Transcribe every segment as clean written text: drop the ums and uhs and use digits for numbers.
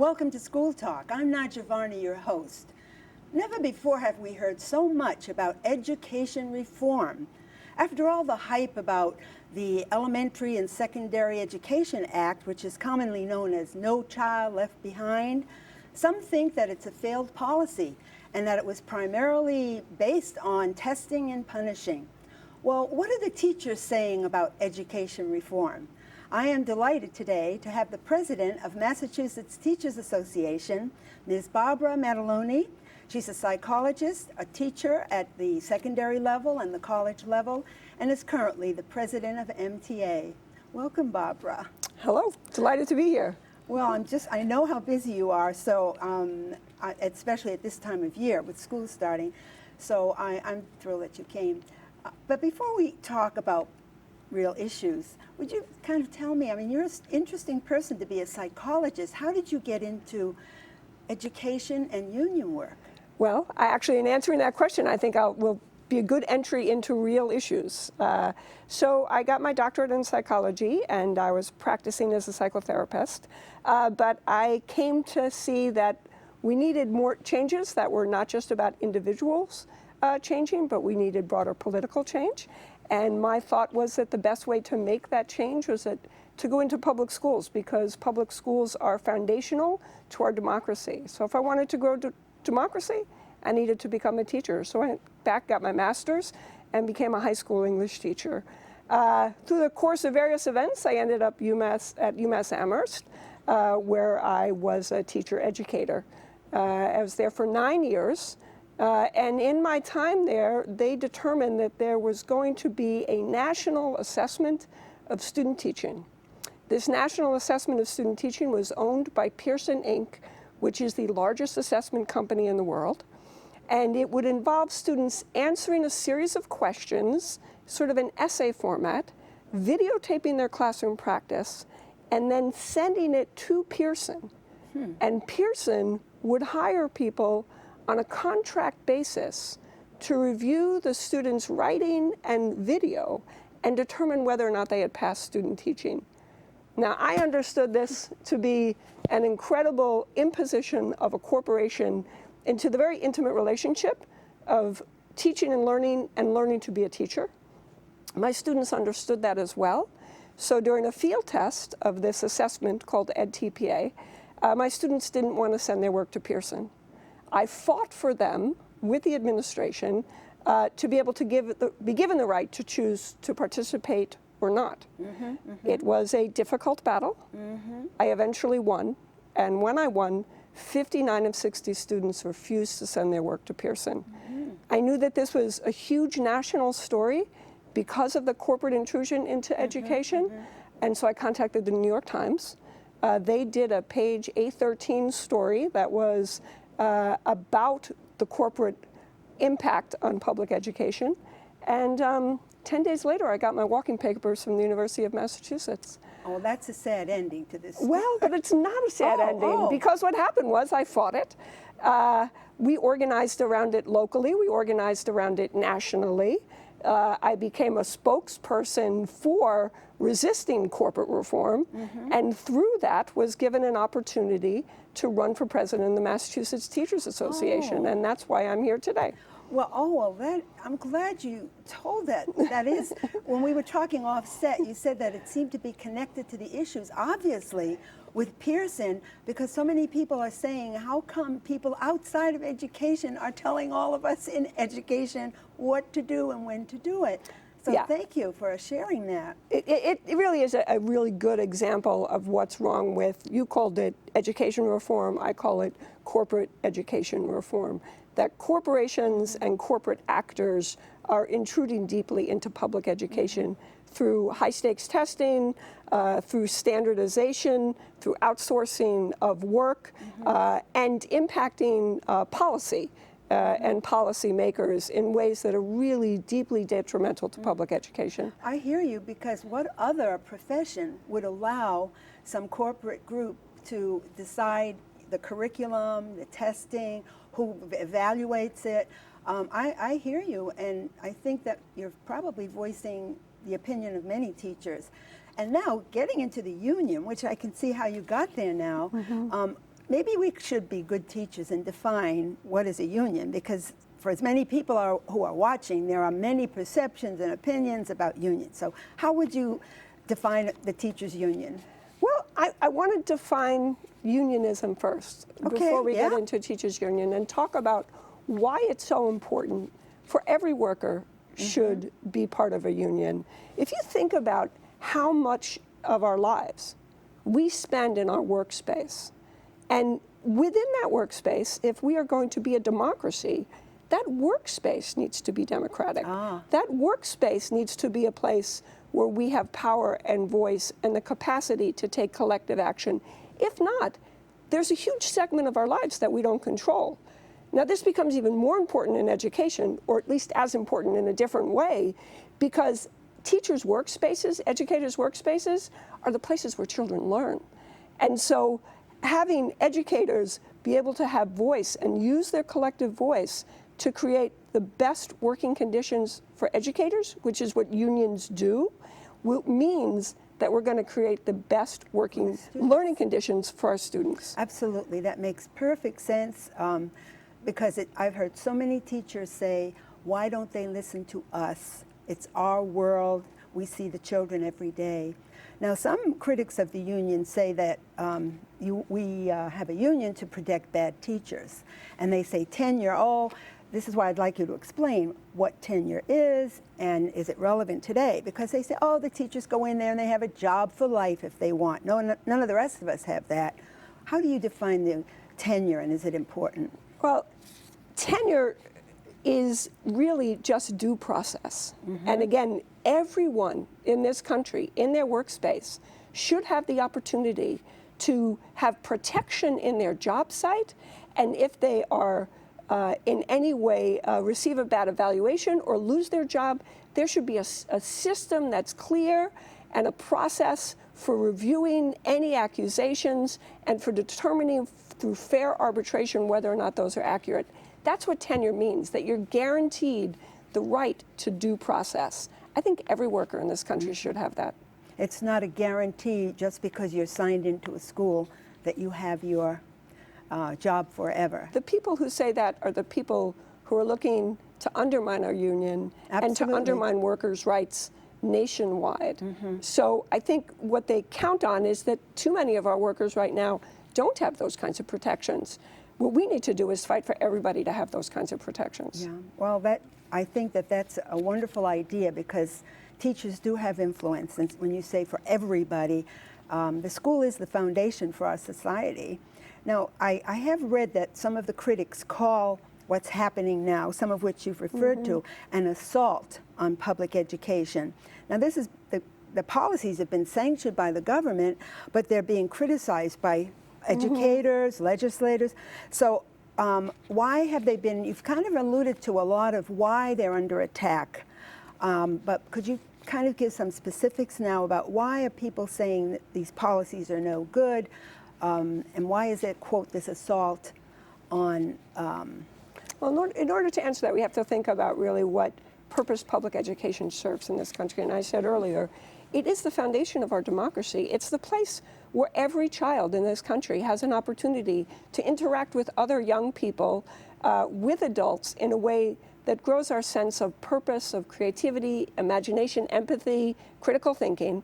Welcome to School Talk. I'm Nadja Varney, your host. Never before have we heard so much about education reform. After all the hype about the Elementary and Secondary Education Act, which is commonly known as No Child Left Behind, some think that it's a failed policy and that it was primarily based on testing and punishing. Well, what are the teachers saying about education reform? I am delighted today to have the president of Massachusetts Teachers Association, Ms. Barbara Mataloni. She's a psychologist, a teacher at the secondary level and the college level, and is currently the president of MTA. Welcome, Barbara. Hello, delighted to be here. Well, I know how busy you are, so especially at this time of year with school starting, so I'm thrilled that you came. But before we talk about real issues, would you kind of tell me, you're an interesting person to be a psychologist. How did you get into education and union work? Well, in answering that question, I think will be a good entry into real issues. So I got my doctorate in psychology, and I was practicing as a psychotherapist. But I came to see that we needed more changes that were not just about individuals changing, but we needed broader political change. And my thought was that the best way to make that change was to go into public schools, because public schools are foundational to our democracy. So if I wanted to grow democracy, I needed to become a teacher. So I went back, got my master's, and became a high school English teacher. Through the course of various events, I ended up at UMass Amherst, where I was a teacher educator. I was there for 9 years. And in my time there, they determined that there was going to be a national assessment of student teaching. This national assessment of student teaching was owned by Pearson Inc., which is the largest assessment company in the world. And it would involve students answering a series of questions, sort of an essay format, videotaping their classroom practice, and then sending it to Pearson. And Pearson would hire people on a contract basis to review the students' writing and video and determine whether or not they had passed student teaching. Now, I understood this to be an incredible imposition of a corporation into the very intimate relationship of teaching and learning to be a teacher. My students understood that as well. So during a field test of this assessment called EdTPA, my students didn't want to send their work to Pearson. I fought for them with the administration to be able to be given the right to choose to participate or not. It was a difficult battle. I eventually won, and when I won, 59 of 60 students refused to send their work to Pearson. I knew that this was a huge national story because of the corporate intrusion into education, and so I contacted the New York Times. They did a page A13 story that was about the corporate impact on public education. And 10 days later, I got my walking papers from the University of Massachusetts. Oh, that's a sad ending to this. Well, but it's not a sad ending, because what happened was I fought it. We organized around it locally. We organized around it nationally. I became a spokesperson for resisting corporate reform, and through that was given an opportunity to run for president of the Massachusetts Teachers Association, and that's why I'm here today. Well, I'm glad you told that. That is, when we were talking off set, you said that it seemed to be connected to the issues, obviously, with Pearson, because so many people are saying, how come people outside of education are telling all of us in education what to do and when to do it? So thank you for sharing that. It really is a really good example of what's wrong with, you called it education reform, I call it corporate education reform. That corporations and corporate actors are intruding deeply into public education through high-stakes testing, through standardization, through outsourcing of work, and impacting policy and policymakers in ways that are really deeply detrimental to public education. I hear you, because what other profession would allow some corporate group to decide the curriculum, the testing, who evaluates it? I hear you, and I think that you're probably voicing the opinion of many teachers. And now, getting into the union, which I can see how you got there now, maybe we should be good teachers and define what is a union, because for as many people who are watching, there are many perceptions and opinions about unions. So how would you define the teachers' union? Well, I want to define unionism first before we get into teachers' union and talk about why it's so important for every worker should be part of a union. If you think about how much of our lives we spend in our workspace, and within that workspace, if we are going to be a democracy, that workspace needs to be democratic. That workspace needs to be a place where we have power and voice and the capacity to take collective action. If not, there's a huge segment of our lives that we don't control. Now, this becomes even more important in education, or at least as important in a different way, because teachers' workspaces, educators' workspaces, are the places where children learn. And so having educators be able to have voice and use their collective voice to create the best working conditions for educators, which is what unions do, means that we're going to create the best working learning conditions for our students. Absolutely, that makes perfect sense, because I've heard so many teachers say, why don't they listen to us? It's our world. We see the children every day. Now, some critics of the union say that we have a union to protect bad teachers. And they say tenure, this is why I'd like you to explain what tenure is and is it relevant today? Because they say, the teachers go in there and they have a job for life if they want. No, none of the rest of us have that. How do you define the tenure, and is it important? Well, tenure is really just due process. And again, everyone in this country, in their workspace, should have the opportunity to have protection in their job site, and if they are in any way receive a bad evaluation or lose their job, there should be a system that's clear and a process for reviewing any accusations and for determining through fair arbitration whether or not those are accurate. That's what tenure means, that you're guaranteed the right to due process. I think every worker in this country should have that. It's not a guarantee just because you're signed into a school that you have your job forever. The people who say that are the people who are looking to undermine our union and to undermine workers' rights nationwide. So I think what they count on is that too many of our workers right now don't have those kinds of protections. What we need to do is fight for everybody to have those kinds of protections. Yeah, well, I think that's a wonderful idea, because teachers do have influence. And when you say for everybody, the school is the foundation for our society. Now, I have read that some of the critics call what's happening now, some of which you've referred to, an assault on public education. Now, this is the policies have been sanctioned by the government, but they're being criticized by educators, legislators. So why have they been, you've kind of alluded to a lot of why they're under attack, but could you kind of give some specifics now about why are people saying that these policies are no good, and why is it, quote, this assault on... Well, in order to answer that, we have to think about really what purpose public education serves in this country. And I said earlier, it is the foundation of our democracy. It's the place where every child in this country has an opportunity to interact with other young people, with adults, in a way that grows our sense of purpose, of creativity, imagination, empathy, critical thinking.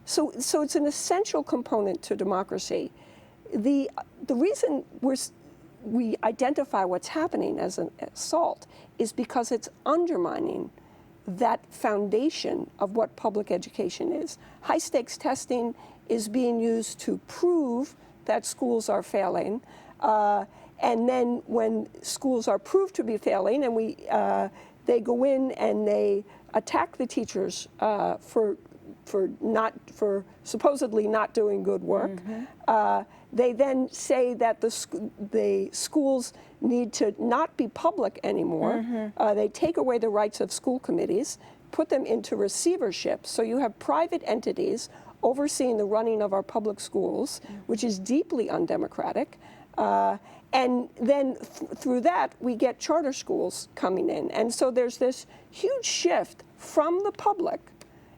So it's an essential component to democracy. The reason we identify what's happening as an assault is because it's undermining that foundation of what public education is. High-stakes testing is being used to prove that schools are failing, and then when schools are proved to be failing, and they go in and they attack the teachers for supposedly not doing good work. They then say that the schools need to not be public anymore. They take away the rights of school committees, put them into receivership. So you have private entities overseeing the running of our public schools, which is deeply undemocratic. And then through that, we get charter schools coming in. And so there's this huge shift from the public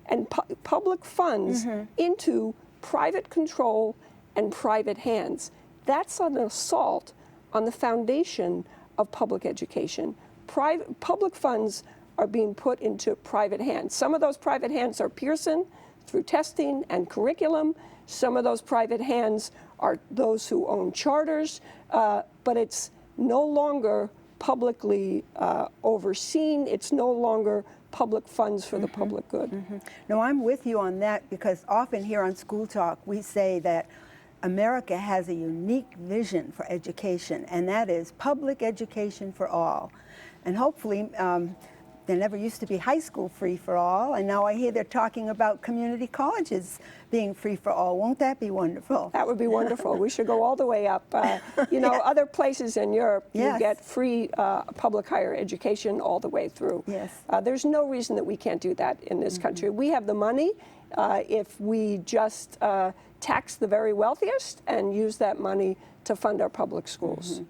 and public funds into private control and private hands. That's an assault on the foundation of public education. Public funds are being put into private hands. Some of those private hands are Pearson through testing and curriculum. Some of those private hands are those who own charters, but it's no longer publicly overseen. It's no longer public funds for the public good. No, I'm with you on that, because often here on School Talk we say that America has a unique vision for education, and that is public education for all. And hopefully, there never used to be high school free for all, and now I hear they're talking about community colleges being free for all. Won't that be wonderful? That would be wonderful. We should go all the way up. You know, other places in Europe, Yes. you get free public higher education all the way through. Yes. There's no reason that we can't do that in this country. We have the money if we just tax the very wealthiest and use that money to fund our public schools.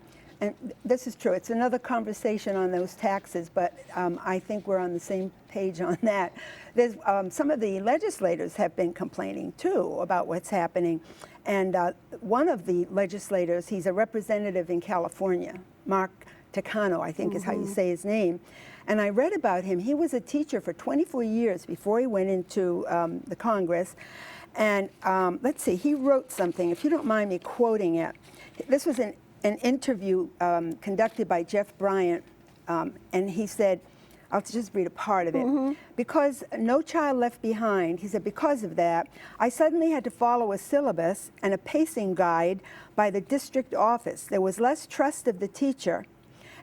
And this is true. It's another conversation on those taxes, but I think we're on the same page on that. There's, some of the legislators have been complaining, too, about what's happening. And one of the legislators, he's a representative in California, Mark Takano, I think is how you say his name. And I read about him. He was a teacher for 24 years before he went into the Congress. And let's see, he wrote something, if you don't mind me quoting it. This was an interview conducted by Jeff Bryant, and he said, I'll just read a part of it. Because No Child Left Behind, he said, because of that, I suddenly had to follow a syllabus and a pacing guide by the district office. There was less trust of the teacher.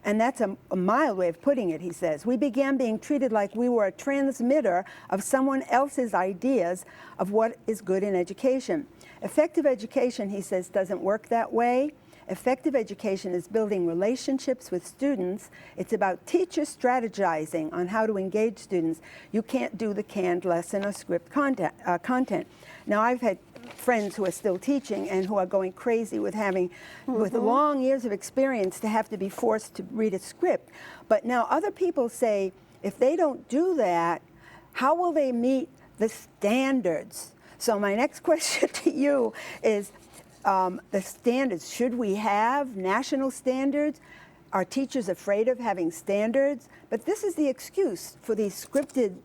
And that's a mild way of putting it, he says. We began being treated like we were a transmitter of someone else's ideas of what is good in education. Effective education, he says, doesn't work that way. Effective education is building relationships with students. It's about teachers strategizing on how to engage students. You can't do the canned lesson or script content. Now, I've had friends who are still teaching and who are going crazy with having, with long years of experience, to have to be forced to read a script. But now other people say, if they don't do that, how will they meet the standards? So my next question to you is, the standards. Should we have national standards? Are teachers afraid of having standards? But this is the excuse for these scripted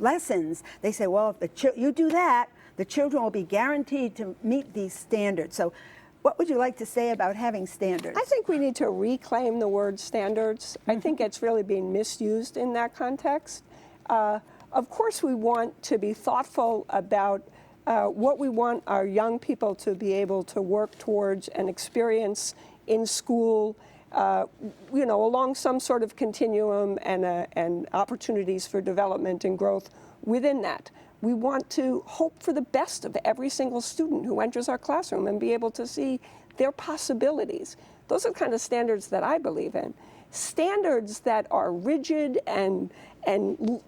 lessons. They say, well, if you do that, the children will be guaranteed to meet these standards. So what would you like to say about having standards? I think we need to reclaim the word standards. I think it's really being misused in that context. Of course, we want to be thoughtful about what we want our young people to be able to work towards and experience in school, you know, along some sort of continuum and opportunities for development and growth within that. We want to hope for the best of every single student who enters our classroom and be able to see their possibilities. Those are the kind of standards that I believe in. Standards that are rigid and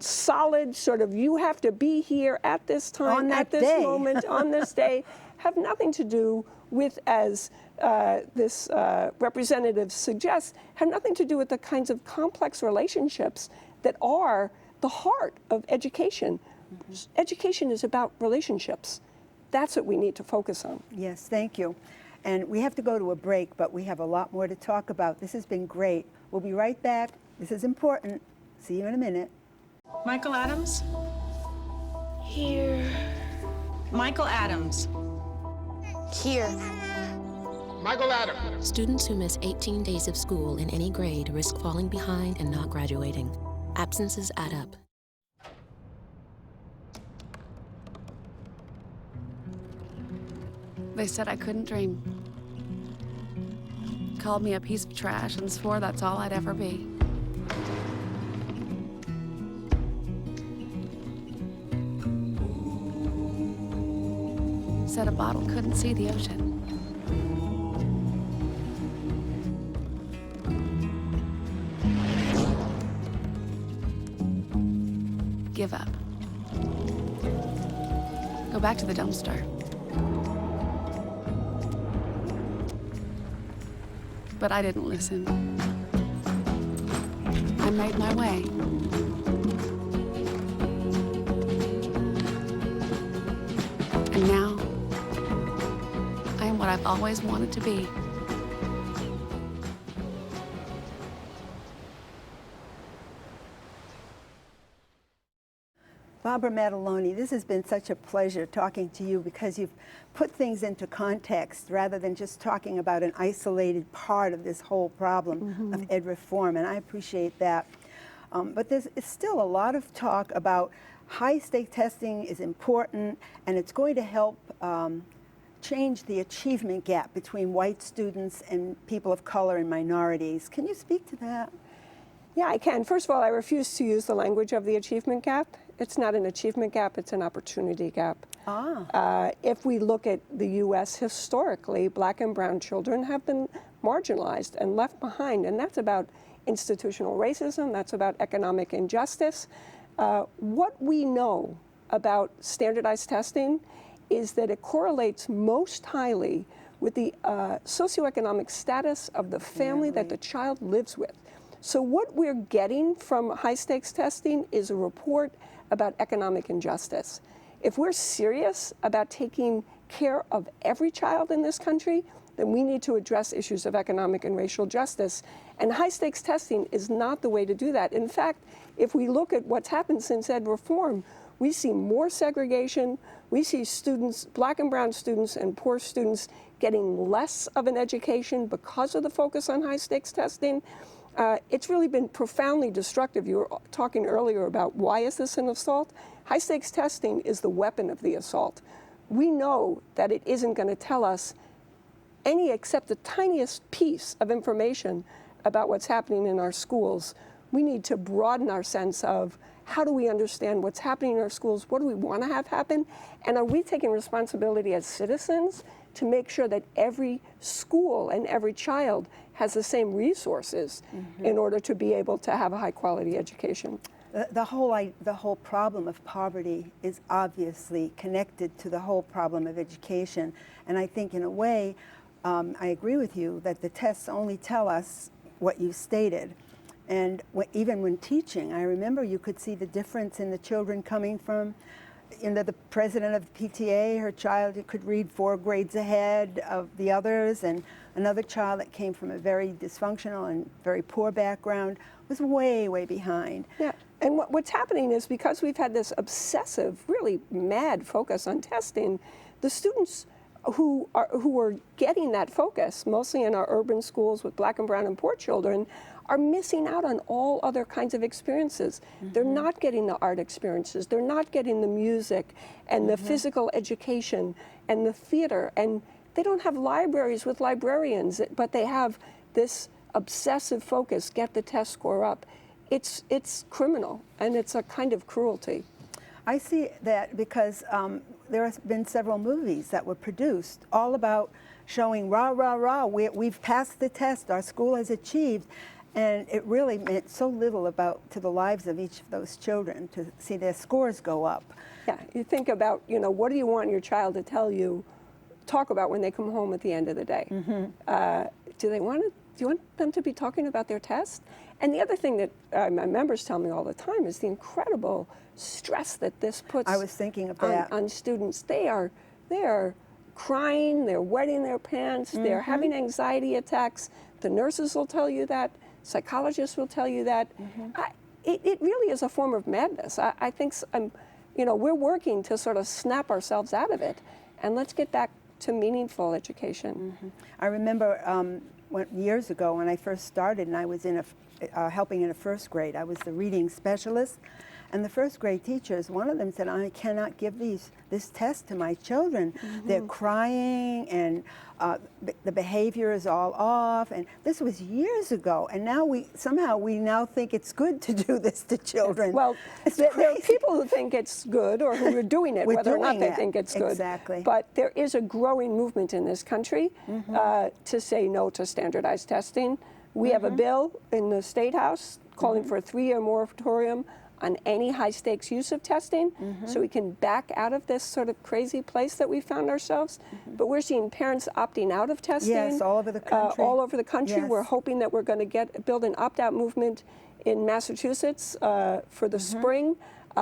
solid, sort of, you have to be here at this time, at this moment, on this day, have nothing to do with, as this representative suggests, have nothing to do with the kinds of complex relationships that are the heart of education. Education is about relationships. That's what we need to focus on. Yes, thank you. And we have to go to a break, but we have a lot more to talk about. This has been great. We'll be right back. This is important. See you in a minute. Michael Adams? Here. Michael Adams. Here. Michael Adams. Students who miss 18 days of school in any grade risk falling behind and not graduating. Absences add up. They said I couldn't dream. Called me a piece of trash and swore that's all I'd ever be. Said a bottle couldn't see the ocean. Give up. Go back to the dumpster. But I didn't listen. I made my way. And now, I am what I've always wanted to be. Barbara Mataloni, this has been such a pleasure talking to you because you've put things into context rather than just talking about an isolated part of this whole problem of ed reform, and I appreciate that. But there's still a lot of talk about high-stake testing is important, and it's going to help change the achievement gap between white students and people of color and minorities. Can you speak to that? Yeah, I can. First of all, I refuse to use the language of the achievement gap. It's not an achievement gap, it's an opportunity gap. If we look at the U.S. historically, black and brown children have been marginalized and left behind, and that's about institutional racism, that's about economic injustice. What we know about standardized testing is that it correlates most highly with the socioeconomic status of the family that the child lives with. So what we're getting from high-stakes testing is a report about economic injustice. If we're serious about taking care of every child in this country, then we need to address issues of economic and racial justice. And high-stakes testing is not the way to do that. In fact, if we look at what's happened since ed reform, we see more segregation. We see students, black and brown students and poor students, getting less of an education because of the focus on high-stakes testing. It's really been profoundly destructive. You were talking earlier about why is this an assault? High-stakes testing is the weapon of the assault. We know that it isn't going to tell us any except the tiniest piece of information about what's happening in our schools. We need to broaden our sense of how do we understand what's happening in our schools, what do we want to have happen, and are we taking responsibility as citizens to make sure that every school and every child has the same resources in order to be able to have a high-quality education. The whole problem of poverty is obviously connected to the whole problem of education. And I think in a way, I agree with you that the tests only tell us what you stated. And even when teaching, I remember you could see the difference in the children coming from, the president of the PTA, her child could read 4 grades ahead of the others, and another child that came from a very dysfunctional and very poor background was way, way behind. Yeah, and what's happening is because we've had this obsessive, really mad focus on testing, the students who are getting that focus, mostly in our urban schools with black and brown and poor children, are missing out on all other kinds of experiences. They're not getting the art experiences. They're not getting the music and the physical education and the theater. And they don't have libraries with librarians, but they have this obsessive focus, get the test score up. It's criminal, and it's a kind of cruelty. I see that because there have been several movies that were produced all about showing rah, rah, rah, we've passed the test, our school has achieved. And it really meant so little to the lives of each of those children to see their scores go up. Yeah, you think about, what do you want your child to talk about when they come home at the end of the day? Do you want them to be talking about their test? And the other thing that my members tell me all the time is the incredible stress that this puts I was thinking of that. on students. They are crying, they're wetting their pants, they're having anxiety attacks. The nurses will tell you that. Psychologists will tell you that. It really is a form of madness. I think, we're working to sort of snap ourselves out of it, and let's get back to meaningful education. I remember years ago when I first started, and I was helping in a first grade. I was the reading specialist, and the first grade teachers, one of them said, I cannot give this test to my children. They're crying, and the behavior is all off. And this was years ago, and now we now think it's good to do this to children. Well, there are people who think it's good or who are doing it, whether or not they think it's good. Exactly. But there is a growing movement in this country to say no to standardized testing. We have a bill in the State House calling for a 3-year moratorium on any high-stakes use of testing, so we can back out of this sort of crazy place that we found ourselves. But we're seeing parents opting out of testing. Yes, all over the country. All over the country. Yes. We're hoping that we're going to build an opt-out movement in Massachusetts for the spring,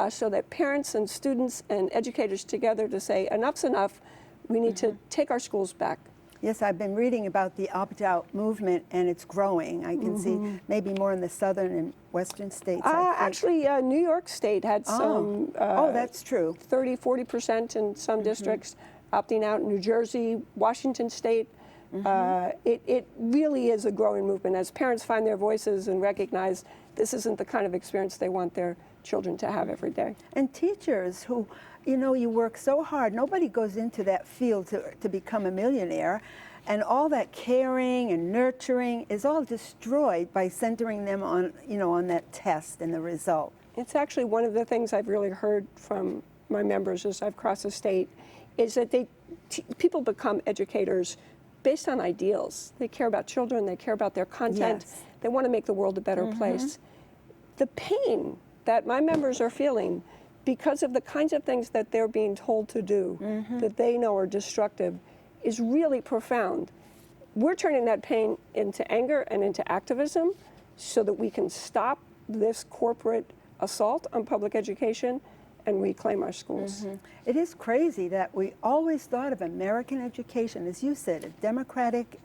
so that parents and students and educators together to say, enough's enough, we need to take our schools back. Yes, I've been reading about the opt-out movement, and it's growing. I can see maybe more in the southern and western states. I think. Actually, New York State had some. Oh, that's true. 30, 40% in some districts opting out. New Jersey, Washington State. It really is a growing movement as parents find their voices and recognize this isn't the kind of experience they want their children to have every day. And teachers who, you know, you work so hard. Nobody goes into that field to become a millionaire. And all that caring and nurturing is all destroyed by centering them on, you know, on that test and the result. It's actually one of the things I've really heard from my members as I've crossed the state is that people become educators based on ideals. They care about children, they care about their content, Yes. they want to make the world a better place. The pain that my members are feeling because of the kinds of things that they're being told to do that they know are destructive is really profound. We're turning that pain into anger and into activism so that we can stop this corporate assault on public education and reclaim our schools. It is crazy that we always thought of American education, as you said, a democratic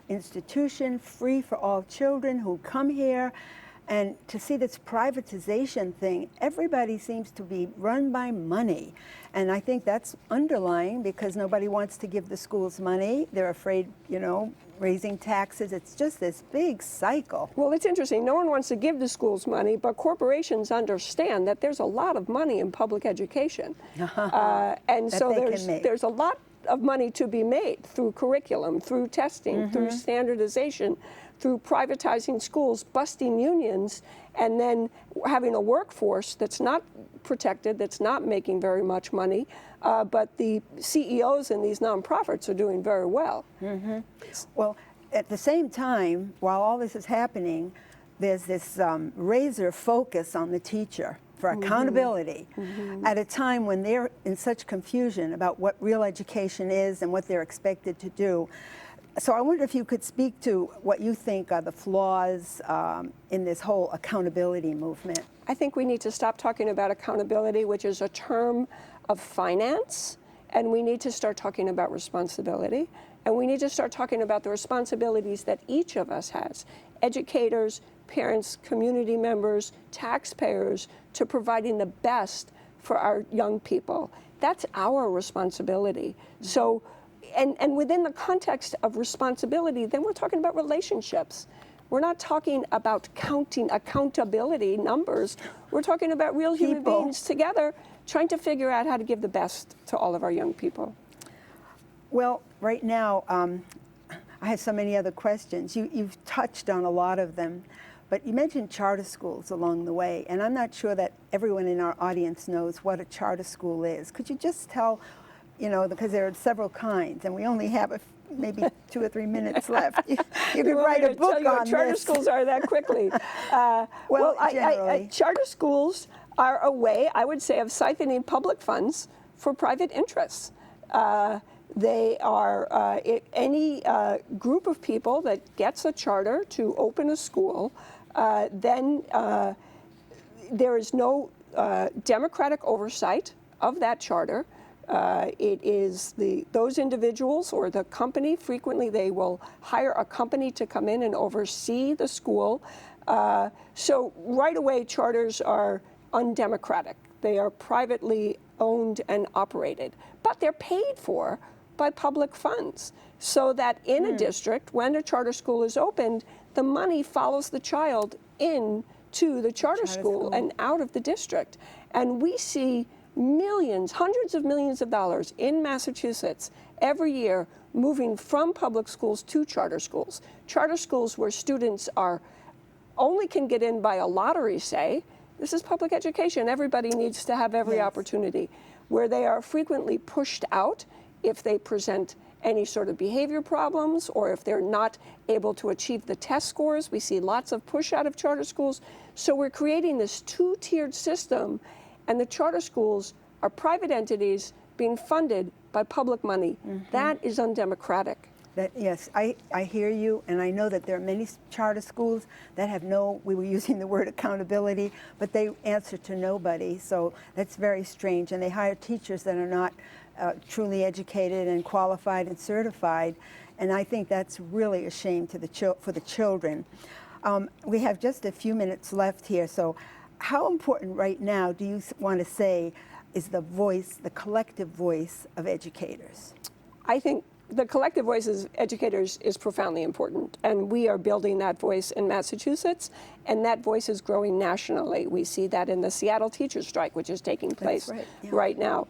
institution, free for all children who come here. And to see this privatization thing, everybody seems to be run by money. And I think that's underlying because nobody wants to give the schools money. They're afraid, you know, raising taxes. It's just this big cycle. Well, it's interesting. No one wants to give the schools money, but corporations understand that there's a lot of money in public education. And That so they can make. there's a lot of money to be made through curriculum, through testing, through standardization, through privatizing schools, busting unions, and then having a workforce that's not protected, that's not making very much money, but the CEOs in these nonprofits are doing very well. Well, at the same time, while all this is happening, there's this razor focus on the teacher for accountability at a time when they're in such confusion about what real education is and what they're expected to do. So I wonder if you could speak to what you think are the flaws in this whole accountability movement. I think we need to stop talking about accountability, which is a term of finance, and we need to start talking about responsibility. And we need to start talking about the responsibilities that each of us has, educators, parents, community members, taxpayers, to providing the best for our young people. That's our responsibility. So, and within the context of responsibility, then we're talking about relationships. We're not talking about counting accountability numbers. We're talking about real human People. beings together trying to figure out how to give the best to all of our young people. Well, right now, I have so many other questions. You've touched on a lot of them, but you mentioned charter schools along the way, and I'm not sure that everyone in our audience knows what a charter school is. Could you just tell, you know, because there are several kinds, and we only have maybe 2 or 3 minutes left. You could write a book tell you on what charter this. schools are that quickly. Generally. Charter schools are a way, I would say, of siphoning public funds for private interests. They are any group of people that gets a charter to open a school, then there is no democratic oversight of that charter. It is those individuals or the company, frequently they will hire a company to come in and oversee the school. So right away, charters are undemocratic. They are privately owned and operated, but they're paid for by public funds, so that in a district, when a charter school is opened, the money follows the child into the charter school and out of the district. And we see millions, hundreds of millions of dollars in Massachusetts every year moving from public schools to charter schools. Charter schools where students only can get in by a lottery, say. This is public education. Everybody needs to have every opportunity. Where they are frequently pushed out if they present any sort of behavior problems or if they're not able to achieve the test scores. We see lots of push out of charter schools. So we're creating this two-tiered system, and the charter schools are private entities being funded by public money. That is undemocratic. Yes, I hear you, and I know that there are many charter schools that have we were using the word accountability, but they answer to nobody, so that's very strange. And they hire teachers that are not truly educated and qualified and certified. And I think that's really a shame to for the children. We have just a few minutes left here, so how important right now do you want to say is the voice, the collective voice of educators? I think the collective voice as educators is profoundly important, and we are building that voice in Massachusetts, and that voice is growing nationally. We see that in the Seattle teachers' strike, which is taking place right, yeah. right now.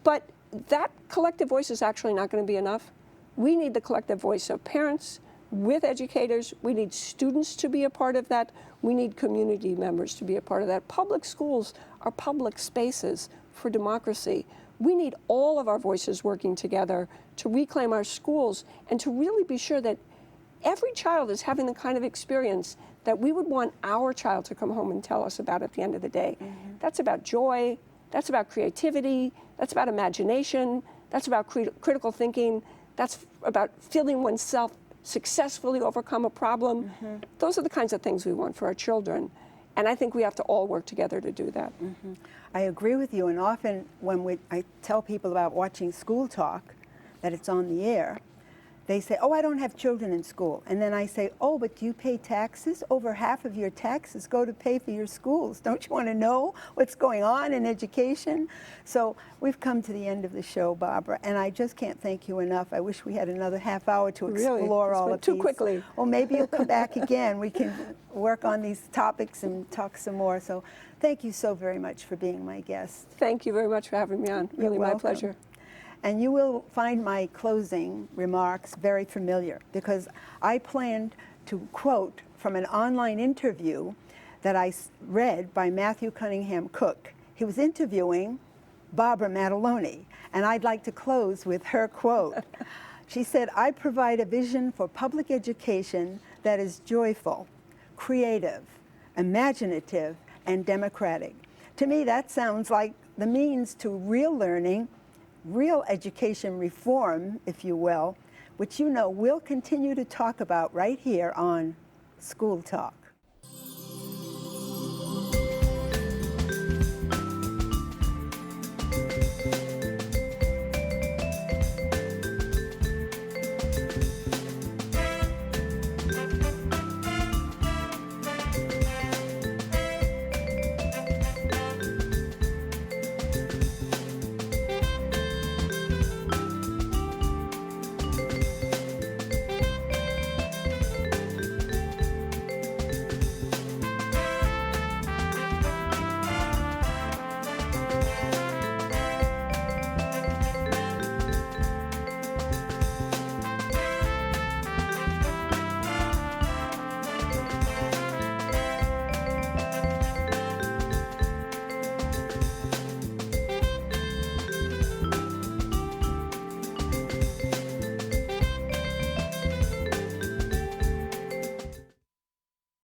But that collective voice is actually not going to be enough. We need the collective voice of parents with educators. We need students to be a part of that. We need community members to be a part of that. Public schools are public spaces for democracy. We need all of our voices working together to reclaim our schools and to really be sure that every child is having the kind of experience that we would want our child to come home and tell us about at the end of the day. That's about joy, that's about creativity, that's about imagination, that's about critical thinking, that's about feeling oneself successfully overcome a problem. Those are the kinds of things we want for our children. And I think we have to all work together to do that. I agree with you, and often when I tell people about watching School Talk, that it's on the air, they say, oh, I don't have children in school. And then I say, oh, but do you pay taxes? Over half of your taxes go to pay for your schools. Don't you want to know what's going on in education? So we've come to the end of the show, Barbara, and I just can't thank you enough. I wish we had another half hour to explore all of these. Too quickly. Well, maybe you'll come back again. We can work on these topics and talk some more. So thank you so very much for being my guest. Thank you very much for having me on. You're Really my welcome. pleasure. And you will find my closing remarks very familiar because I planned to quote from an online interview that I read by Matthew Cunningham Cook. He was interviewing Barbara Mataloni, and I'd like to close with her quote. She said, I provide a vision for public education that is joyful, creative, imaginative, and democratic. To me, that sounds like the means to real learning, real education reform, if you will, which you know we'll continue to talk about right here on School Talk.